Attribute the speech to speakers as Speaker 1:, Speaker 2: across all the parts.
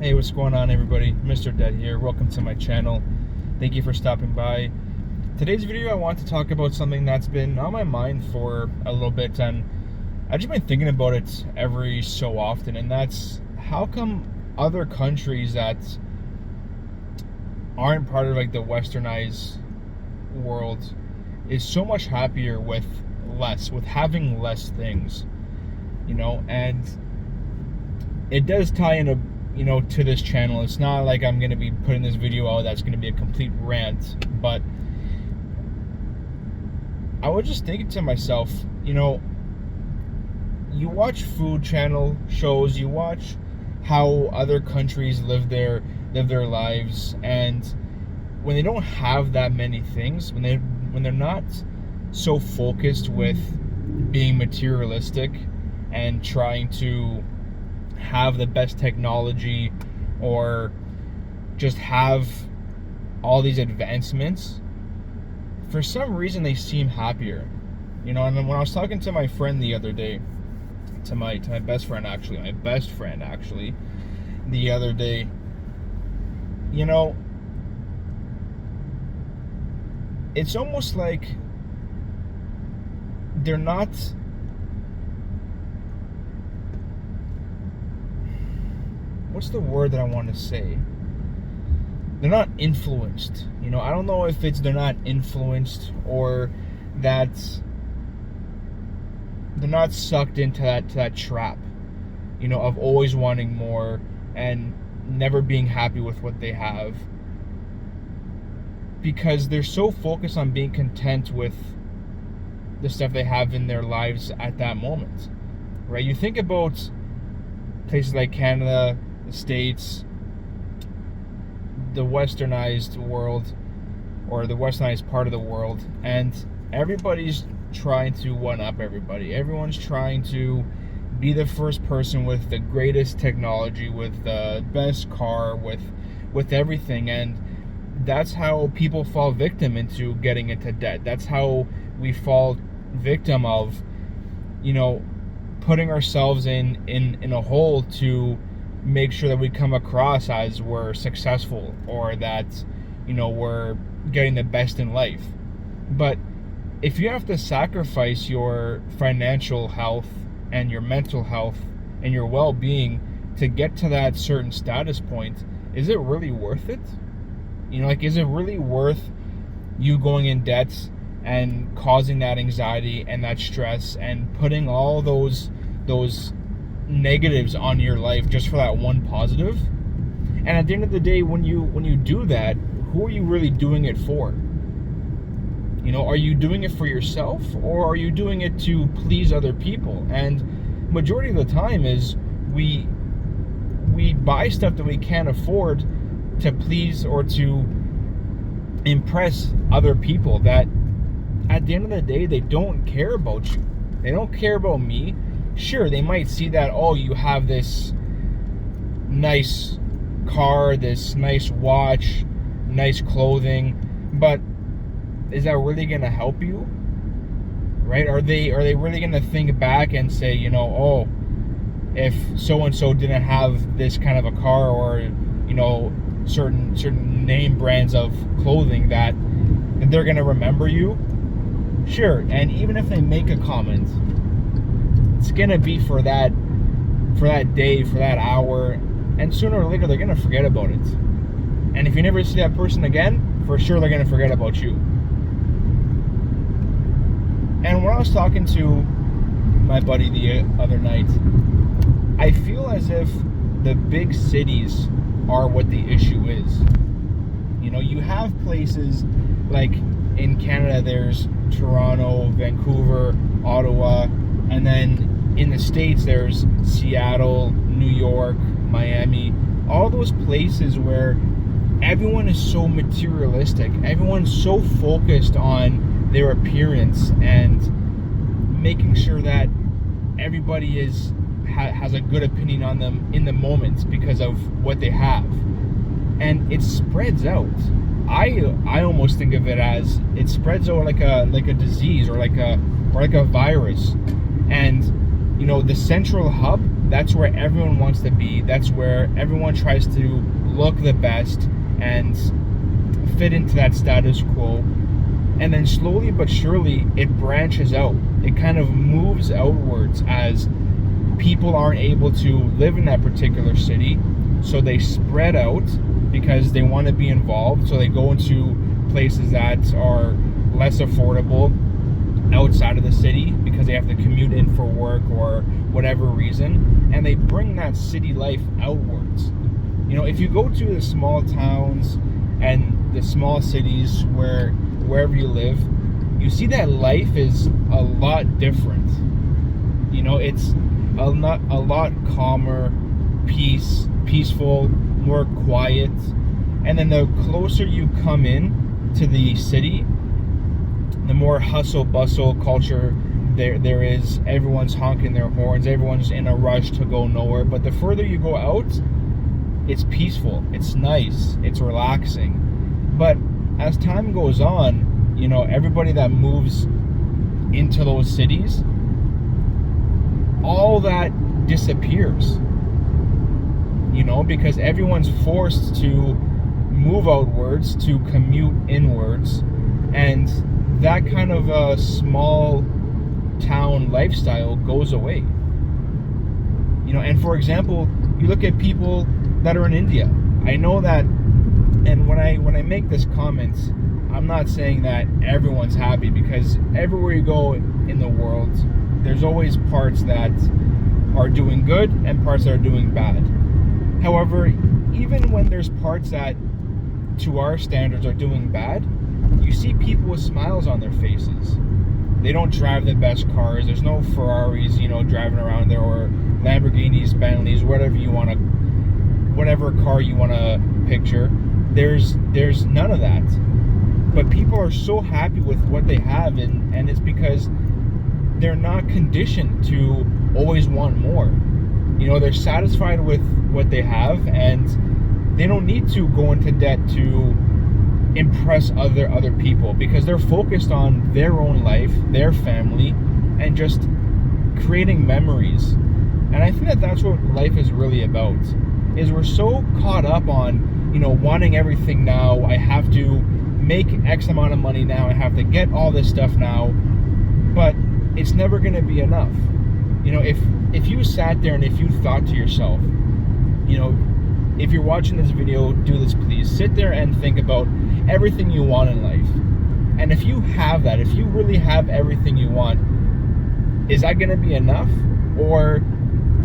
Speaker 1: Hey, what's going on, everybody? Mr. Dead here. Welcome to my channel. Thank you for stopping by. Today's video, I want to talk about something that's been on my mind for a little bit, and I've just been thinking about it every so often, and that's how come other countries that aren't part of like the westernized world is so much happier with less, with having less things, and it does tie into to this channel. It's not like I'm going to be putting this video out that's going to be a complete rant, but I was just thinking to myself, you watch food channel shows, you watch how other countries live their lives, and when they don't have that many things, when they're not so focused with being materialistic and trying to have the best technology or just have all these advancements, for some reason they seem happier. And then when I was talking to my friend the other day, to my best friend actually, the other day, it's almost like they're not, what's the word that I want to say? They're not influenced. I don't know if it's they're not influenced or that they're not sucked into that trap, of always wanting more and never being happy with what they have, because they're so focused on being content with the stuff they have in their lives at that moment, right? You think about places like Canada, the States, the westernized world, or the westernized part of the world, and everybody's trying to one up everybody. Everyone's trying to be the first person with the greatest technology, with the best car, with everything, and that's how people fall victim into getting into debt. That's how we fall victim of putting ourselves in a hole to make sure that we come across as we're successful, or that we're getting the best in life. But if you have to sacrifice your financial health and your mental health and your well-being to get to that certain status point, is it really worth it? Is it really worth you going in debt and causing that anxiety and that stress and putting all those negatives on your life just for that one positive? And at the end of the day, when you do that, who are you really doing it for? Are you doing it for yourself, or are you doing it to please other people? And majority of the time is we buy stuff that we can't afford to please or to impress other people that at the end of the day, they don't care about you. They don't care about me. Sure, they might see that, oh, you have this nice car, this nice watch, nice clothing, but is that really going to help you? Right? Are they really going to think back and say, oh, if so and so didn't have this kind of a car, or certain name brands of clothing, that they're going to remember you? Sure. And even if they make a comment, it's going to be for that day, for that hour, and sooner or later they're going to forget about it. And if you never see that person again, for sure they're going to forget about you. And when I was talking to my buddy the other night, I feel as if the big cities are what the issue is. You have places like in Canada, there's Toronto, Vancouver, Ottawa, and then in the States there's Seattle, New York, Miami, all those places where everyone is so materialistic. Everyone's so focused on their appearance and making sure that everybody has a good opinion on them in the moment because of what they have. And it spreads out. I almost think of it as it spreads out like a disease, or like a virus. And the central hub that's where everyone wants to be. That's where everyone tries to look the best and fit into that status quo. And then slowly but surely, it branches out. It kind of moves outwards as people aren't able to live in that particular city. So they spread out because they want to be involved. So they go into places that are less affordable outside of the city because they have to commute in for work or whatever reason. And they bring that city life outwards. You know, if you go to the small towns and the small cities wherever you live, you see that life is a lot different. You know, it's a lot calmer, peaceful, more quiet. And then the closer you come in to the city, the more hustle bustle culture there is. Everyone's honking their horns, everyone's in a rush to go nowhere. But the further you go out, it's peaceful, it's nice, it's relaxing. But as time goes on, you know, everybody that moves into those cities, all that disappears, you know, because everyone's forced to move outwards, to commute inwards, and that kind of a small town lifestyle goes away. You know, and for example, you look at people that are in India. I know that, and when I make this comment, I'm not saying that everyone's happy, because everywhere you go in the world, there's always parts that are doing good and parts that are doing bad. However, even when there's parts that to our standards are doing bad, you see people with smiles on their faces. They don't drive the best cars. There's no Ferraris, you know, driving around there, or Lamborghinis, Bentleys, whatever car you want to picture. There's none of that. But people are so happy with what they have, and it's because they're not conditioned to always want more. You know, they're satisfied with what they have, and they don't need to go into debt to impress other people, because they're focused on their own life, their family, and just creating memories. And I think that that's what life is really about, is we're so caught up on, you know, wanting everything now. I have to make X amount of money now, I have to get all this stuff now, but it's never going to be enough. You know, if you sat there and if you thought to yourself, you know, if you're watching this video, do this please, sit there and think about everything you want in life. And if you have that, if you really have everything you want, is that going to be enough? Or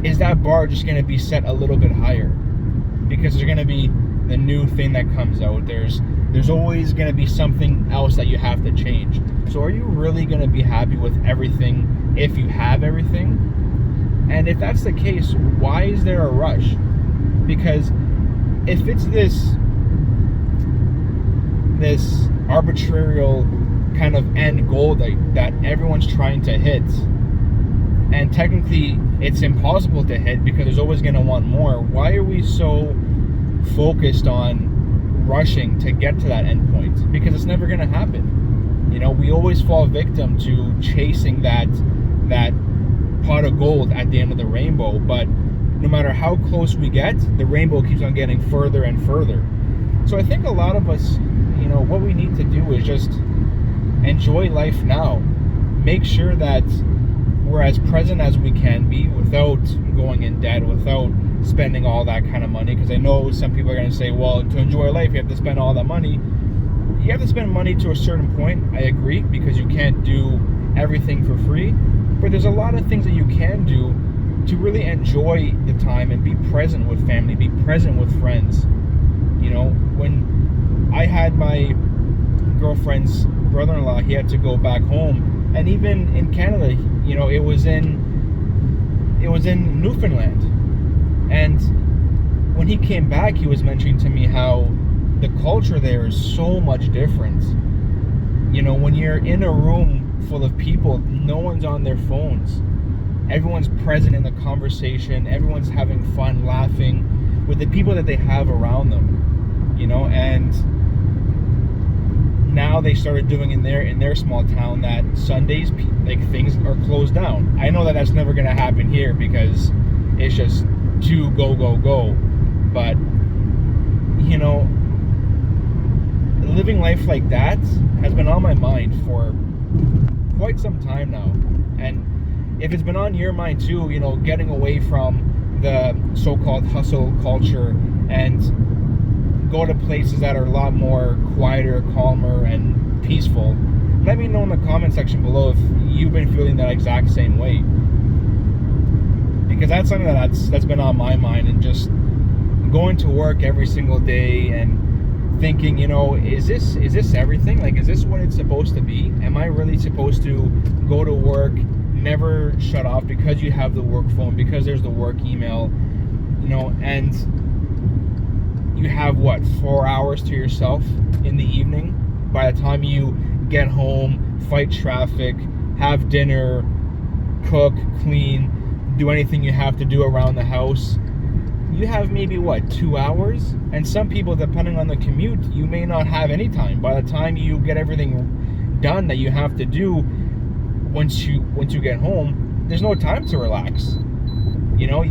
Speaker 1: is that bar just going to be set a little bit higher? Because there's going to be the new thing that comes out. There's always going to be something else that you have to change. So are you really going to be happy with everything if you have everything? And if that's the case, why is there a rush? Because if it's this arbitrary kind of end goal that everyone's trying to hit, and technically it's impossible to hit because there's always going to want more, why are we so focused on rushing to get to that end point? Because it's never going to happen. You know, we always fall victim to chasing that pot of gold at the end of the rainbow, but no matter how close we get, the rainbow keeps on getting further and further. So I think a lot of us, you know, what we need to do is just enjoy life now. Make sure that we're as present as we can be without going in debt, without spending all that kind of money. Because I know some people are going to say, well, to enjoy life, you have to spend all that money. You have to spend money to a certain point. I agree, because you can't do everything for free. But there's a lot of things that you can do to really enjoy the time and be present with family, be present with friends. You know, when I had my girlfriend's brother-in-law, he had to go back home, and even in Canada, you know, it was in Newfoundland, and when he came back, he was mentioning to me how the culture there is so much different. You know, when you're in a room full of people, no one's on their phones. Everyone's present in the conversation. Everyone's having fun, laughing with the people that they have around them, you know. And now they started doing in their small town that Sundays, like, things are closed down. I know that that's never going to happen here, because It's just do, go, go, go. But, you know, living life like that has been on my mind for quite some time now. And if it's been on your mind too, you know, getting away from the so-called hustle culture and go to places that are a lot more quieter, calmer, and peaceful, let me know in the comment section below if you've been feeling that exact same way. Because that's something that's been on my mind, and just going to work every single day and thinking, you know, is this everything? Like, is this what it's supposed to be? Am I really supposed to go to work, never shut off because you have the work phone, because there's the work email, you know, and you have what, 4 hours to yourself in the evening? By the time you get home, fight traffic, have dinner, cook, clean, do anything you have to do around the house, you have maybe what, 2 hours? And some people, depending on the commute, you may not have any time. By the time you get everything done that you have to do, once you get home, there's no time to relax. You know,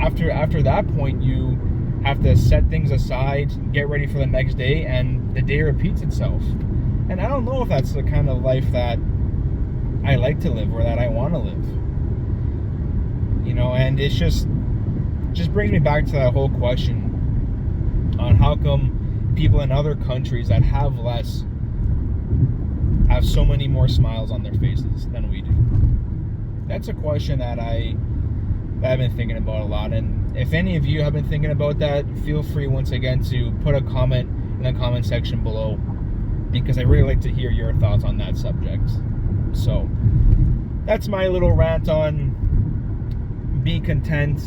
Speaker 1: after that point, you have to set things aside, get ready for the next day, and the day repeats itself. And I don't know if that's the kind of life that I like to live, or that I want to live. You know, and it's just brings me back to that whole question on how come people in other countries that have less have so many more smiles on their faces than we do. That's a question that I've been thinking about a lot. And if any of you have been thinking about that, feel free once again to put a comment in the comment section below, because I really like to hear your thoughts on that subject. So that's my little rant on be content,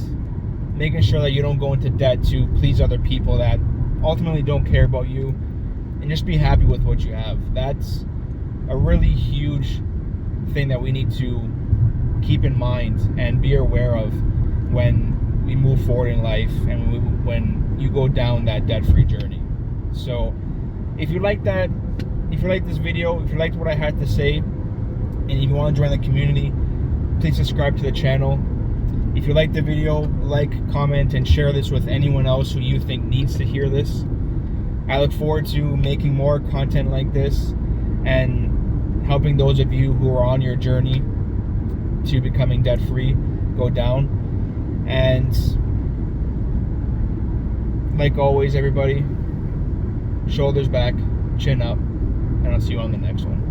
Speaker 1: making sure that you don't go into debt to please other people that ultimately don't care about you, and just be happy with what you have. That's a really huge thing that we need to keep in mind and be aware of when we move forward in life, and when you go down that debt-free journey. So if you like that, if you like this video, if you liked what I had to say, and if you want to join the community, please subscribe to the channel. If you like the video, like, comment, and share this with anyone else who you think needs to hear this. I look forward to making more content like this and helping those of you who are on your journey to becoming debt-free go down. And like always, everybody, shoulders back, chin up, and I'll see you on the next one.